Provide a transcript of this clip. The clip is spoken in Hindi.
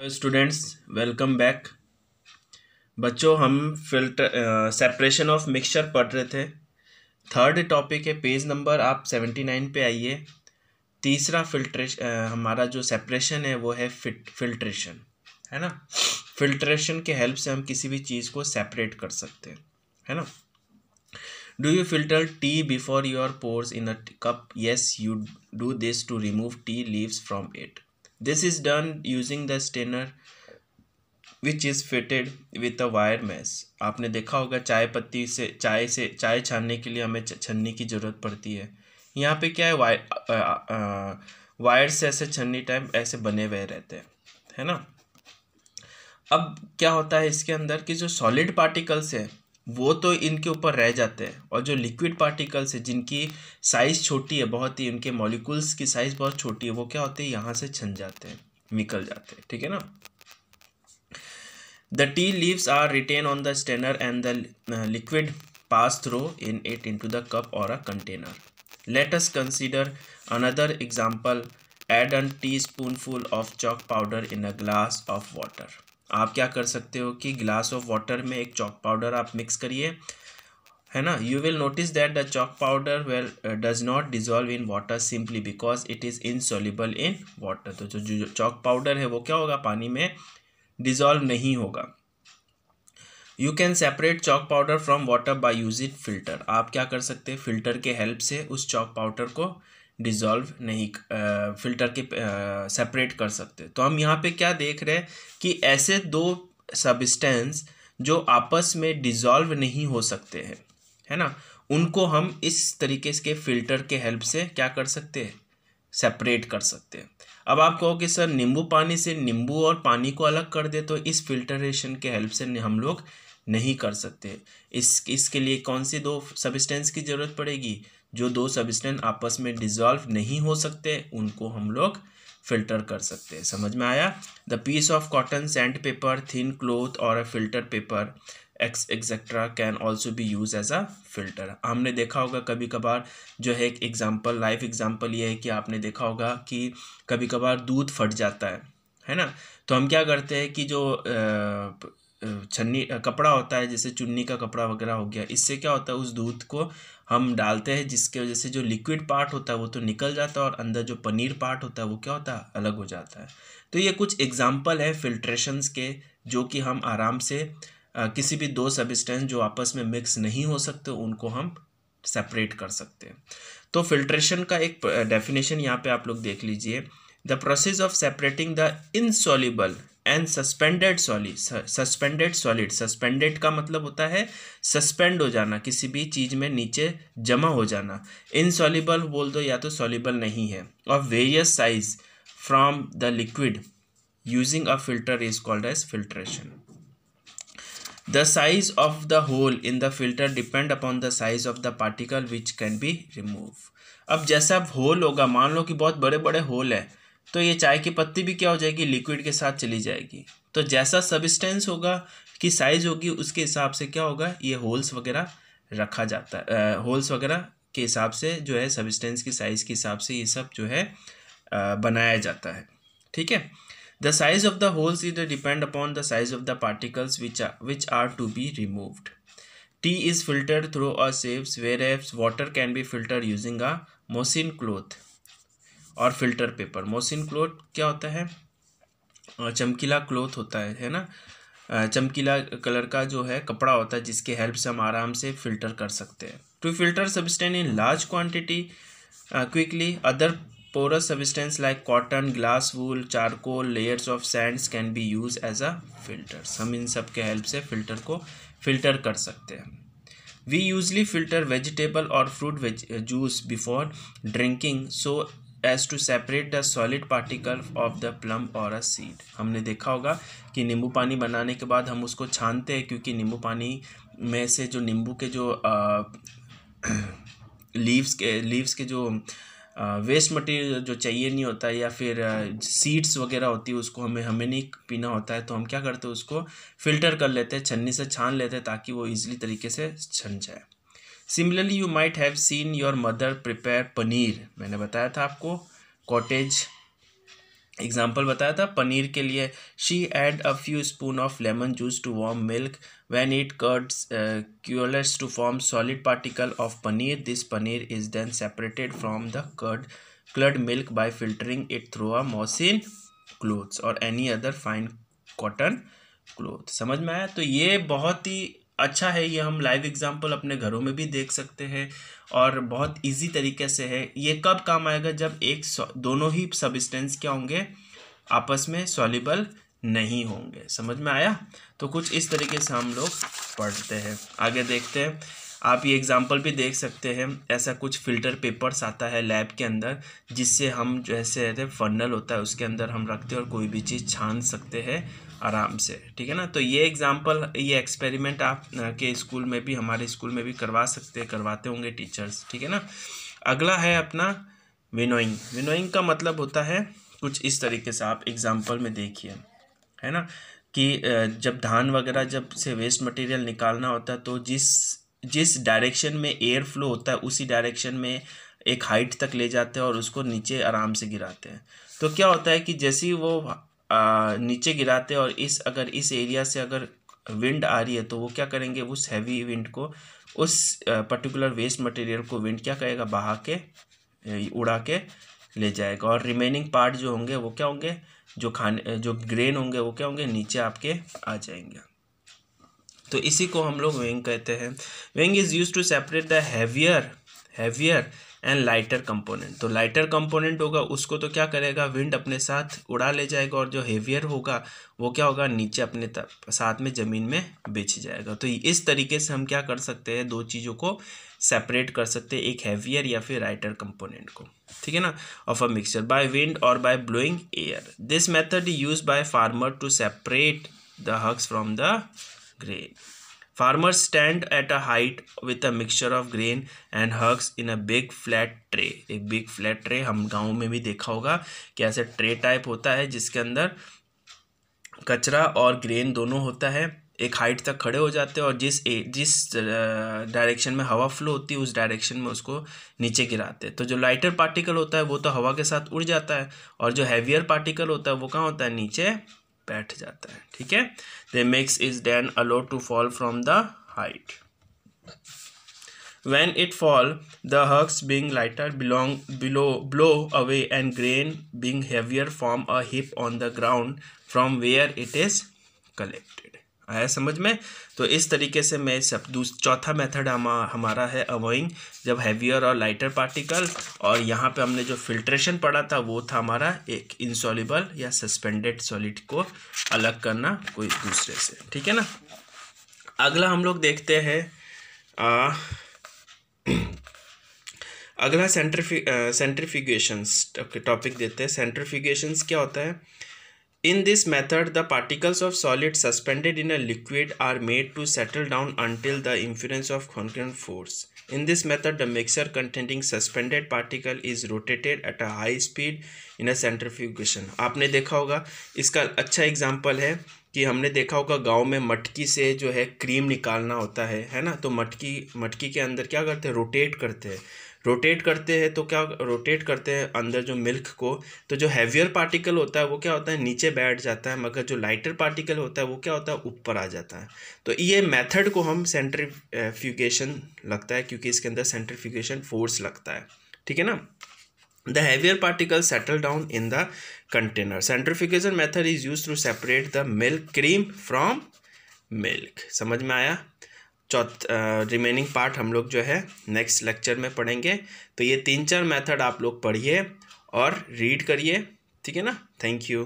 Students, welcome back. बच्चों, हम फिल्टर सेपरेशन ऑफ मिक्सचर पढ़ रहे थे। थर्ड टॉपिक है, पेज नंबर आप 79 पे आइए। तीसरा फिल्ट्रेशन हमारा जो सेपरेशन है वो है फिल्ट्रेशन, है ना। फिल्ट्रेशन के हेल्प से हम किसी भी चीज़ को सेपरेट कर सकते हैं, है ना। Do you filter tea before your pours in a cup? Yes, you do this to remove tea leaves from it. This is done using the strainer which is fitted with a wire mesh. आपने देखा होगा चाय पत्ती से चाय छानने के लिए हमें छन्नी की ज़रूरत पड़ती है। यहाँ पे क्या है, वायर से ऐसे छन्नी टाइप ऐसे बने हुए रहते हैं, है ना। अब क्या होता है इसके अंदर कि जो सॉलिड पार्टिकल्स है वो तो इनके ऊपर रह जाते हैं, और जो लिक्विड पार्टिकल्स है जिनकी साइज़ छोटी है, बहुत ही उनके मॉलिक्यूल्स की साइज़ बहुत छोटी है, वो क्या होते हैं, यहाँ से छन जाते हैं, निकल जाते हैं, ठीक है ना। The tea leaves are retained on the strainer and the liquid pass through in it into the cup or a container. Let us consider another example. Add a teaspoonful of chalk powder in a glass of water. आप क्या कर सकते हो कि ग्लास ऑफ वाटर में एक चॉक पाउडर आप मिक्स करिए, है ना। You will notice that the chalk powder well does not dissolve in water simply because it is insoluble in water. तो जो चॉक पाउडर है वो क्या होगा, पानी में डिजॉल्व नहीं होगा। You can separate chalk powder from water by use it filter. आप क्या कर सकते हैं, फिल्टर के हेल्प से उस चॉक पाउडर को डिजॉल्व नहीं फिल्टर के सेपरेट कर सकते। तो हम यहाँ पे क्या देख रहे हैं कि ऐसे दो सब्सटेंस जो आपस में डिजॉल्व नहीं हो सकते हैं, है ना, उनको हम इस तरीके के फिल्टर के हेल्प से क्या कर सकते हैं, सेपरेट कर सकते हैं। अब आप कहो कि सर नींबू पानी से नींबू और पानी को अलग कर दे, तो इस फिल्टरेशन के हेल्प से हम लोग नहीं कर सकते। इसके लिए कौन सी दो सब्सटेंस की ज़रूरत पड़ेगी, जो दो सब्सटेंस आपस में डिजॉल्व नहीं हो सकते उनको हम लोग फिल्टर कर सकते हैं। समझ में आया। The piece of cotton, sand paper, thin cloth और a filter paper etcetera can also be use as a filter. हमने देखा होगा कभी कभार जो है, एक एग्जाम्पल, लाइफ एग्जाम्पल ये है कि आपने देखा होगा कि कभी कभार दूध फट जाता है ना। तो हम क्या करते हैं कि जो छन्नी कपड़ा होता है, जैसे चुन्नी का कपड़ा वगैरह हो गया, इससे क्या होता है, उस दूध को हम डालते हैं, जिसके वजह से जो लिक्विड पार्ट होता है वो तो निकल जाता है और अंदर जो पनीर पार्ट होता है वो क्या होता है, अलग हो जाता है। तो ये कुछ एग्जाम्पल है फिल्ट्रेशंस के, जो कि हम आराम से किसी भी दो सब्सटेंस जो आपस में मिक्स नहीं हो सकते उनको हम सेपरेट कर सकते हैं। तो फिल्ट्रेशन का एक डेफिनेशन यहाँ पे आप लोग देख लीजिए। The process of separating the insoluble and suspended solid. Suspended का मतलब होता है सस्पेंड हो जाना, किसी भी चीज़ में नीचे जमा हो जाना। इनसॉल्युबल बोल दो या तो सॉल्युबल नहीं है, of various size from the liquid using a filter is called as filtration. The size of the hole in the filter depend upon the size of the particle which can be removed. अब जैसा होल होगा, मान लो कि बहुत बड़े बड़े होल है, तो ये चाय की पत्ती भी क्या हो जाएगी, लिक्विड के साथ चली जाएगी। तो जैसा सब्सटेंस होगा कि साइज होगी, उसके हिसाब से क्या होगा, ये होल्स वगैरह रखा जाता है। होल्स वगैरह के हिसाब से जो है, सब्सटेंस की साइज के हिसाब से ये सब जो है बनाया जाता है, ठीक है। The size of the holes is depend upon the size of the particles which are to be removed. Tea is filtered through a sieves, whereas water can be filtered using a moussine cloth और फिल्टर पेपर। मौसिन क्लोथ क्या होता है, चमकीला क्लोथ होता है ना, चमकीला कलर का जो है कपड़ा होता है, जिसके हेल्प से हम आराम से फिल्टर कर सकते हैं। To filter substance in large quantity quickly, other porous substance like cotton, glass, wool, charcoal, layers of sands can be used as a filters. हम इन सब के हेल्प से फिल्टर को फिल्टर कर सकते हैं। We usually filter vegetable or fruit juice before drinking so as to separate the solid particle of the plum or a seed. हमने देखा होगा कि नींबू पानी बनाने के बाद हम उसको छानते हैं, क्योंकि नींबू पानी में से जो नींबू के जो लीव्स के जो वेस्ट मटेरियल जो चाहिए नहीं होता है, या फिर सीड्स वगैरह होती है, उसको हमें नहीं पीना होता है, तो हम क्या करते हैं, उसको फिल्टर कर लेते हैं, छन्नी से छान लेते हैं, ताकि वो इजीली तरीके से छन जाए। Similarly you might have seen your mother prepare paneer. मैंने बताया था आपको, कॉटेज एग्जाम्पल बताया था पनीर के लिए, she add a few spoon of lemon juice to warm milk when it curds coalesce to form solid particle of paneer, this paneer is then separated from the curd milk by filtering it through a machine clothes or any other fine cotton cloth। समझ में आया? तो ये बहुत ही अच्छा है, ये हम लाइव एग्जांपल अपने घरों में भी देख सकते हैं और बहुत इजी तरीके से है। ये कब काम आएगा? जब दोनों ही सब्सटेंस क्या होंगे, आपस में सॉल्युबल नहीं होंगे। समझ में आया? तो कुछ इस तरीके से हम लोग पढ़ते हैं। आगे देखते हैं, आप ये एग्जांपल भी देख सकते हैं। ऐसा कुछ फिल्टर पेपर्स आता है लैब के अंदर, जिससे हम जैसे रहते फर्नल होता है उसके अंदर हम रखते हैं और कोई भी चीज़ छान सकते हैं आराम से। ठीक है ना? तो ये एग्जांपल, ये एक्सपेरिमेंट आप के स्कूल में भी, हमारे स्कूल में भी करवाते होंगे टीचर्स। ठीक है ना? अगला है अपना विनोइंग। विनोइंग का मतलब होता है कुछ इस तरीके से, आप एग्जाम्पल में देखिए, है ना, कि जब धान वगैरह जब से वेस्ट मटेरियल निकालना होता है तो जिस डायरेक्शन में एयर फ्लो होता है उसी डायरेक्शन में एक हाइट तक ले जाते हैं और उसको नीचे आराम से गिराते हैं। तो क्या होता है कि जैसे ही वो नीचे गिराते हैं और अगर इस एरिया से अगर विंड आ रही है तो वो क्या करेंगे, उस हैवी विंड को, उस पर्टिकुलर वेस्ट मटेरियल को विंड क्या करेगा, बहा के उड़ा के ले जाएगा और रिमेनिंग पार्ट जो होंगे वो क्या होंगे, जो ग्रेन होंगे वो क्या होंगे, नीचे आपके आ जाएंगे। तो इसी को हम लोग विंग कहते हैं। Wing is use to separate the heavier and lighter component. तो लाइटर कंपोनेंट होगा उसको तो क्या करेगा, विंड अपने साथ उड़ा ले जाएगा और जो हेवियर होगा वो क्या होगा, नीचे अपने साथ में ज़मीन में बिछ जाएगा। तो इस तरीके से हम क्या कर सकते हैं, दो चीज़ों को सेपरेट कर सकते हैं, एक हैवियर या फिर लाइटर कंपोनेंट को। ठीक है ना? Of a mixture by wind और by blowing air. This method use by farmer to separate the husks from the grain. Farmers stand at a height with a mixture of grain and husk in a big flat tray. एक big flat tray हम गाँव में भी देखा होगा कि ऐसे ट्रे टाइप होता है जिसके अंदर कचरा और ग्रेन दोनों होता है। एक हाइट तक खड़े हो जाते हैं और जिस डायरेक्शन में हवा फ्लो होती है उस डायरेक्शन में उसको नीचे गिराते हैं। तो जो लाइटर पार्टिकल होता है वो तो हवा के साथ उड़ जाता है और जो हैवियर पार्टिकल होता है वो कहाँ होता है, नीचे बैठ जाता है। ठीक है? The mix is then allowed to fall from the height. When it fall, the husks being lighter blow away and grain being heavier form a heap on the ground from where it is collected. आया समझ में? तो इस तरीके से मैं चौथा मेथड हमारा है अवॉइंग, जब हैवियर और लाइटर पार्टिकल, और यहाँ पे हमने जो फिल्ट्रेशन पढ़ा था वो था हमारा एक इनसॉल्युबल या सस्पेंडेड सॉलिड को अलग करना कोई दूसरे से। ठीक है ना? अगला हम लोग देखते हैं, अगला सेंट्रीफ्यूगेशंस टॉपिक देते हैं। सेंट्रीफ्यूगेशंस क्या होता है? In this method, the particles of solid suspended in a liquid are made to settle down until the influence of constant force. In this method, the mixture containing suspended particle is rotated at a high speed in a centrifugation. आपने देखा होगा, इसका अच्छा एग्जाम्पल है कि हमने देखा होगा गांव में मटकी से जो है क्रीम निकालना होता है ना? तो मटकी के अंदर क्या करते हैं, रोटेट करते हैं। तो क्या रोटेट करते हैं अंदर जो मिल्क को, तो जो हैवियर पार्टिकल होता है वो क्या होता है, नीचे बैठ जाता है, मगर जो लाइटर पार्टिकल होता है वो क्या होता है, ऊपर आ जाता है। तो ये मेथड को हम सेंट्रीफ्यूगेशन लगता है क्योंकि इसके अंदर सेंट्रीफ्यूगेशन फोर्स लगता है। ठीक है ना? The heavier particles settle down in the container. Centrifugation method is used to separate the milk cream from milk. समझ में आया? रिमेनिंग पार्ट हम लोग जो है नेक्स्ट लेक्चर में पढ़ेंगे। तो ये 3-4 मेथड आप लोग पढ़िए और रीड करिए। ठीक है ना? Thank you.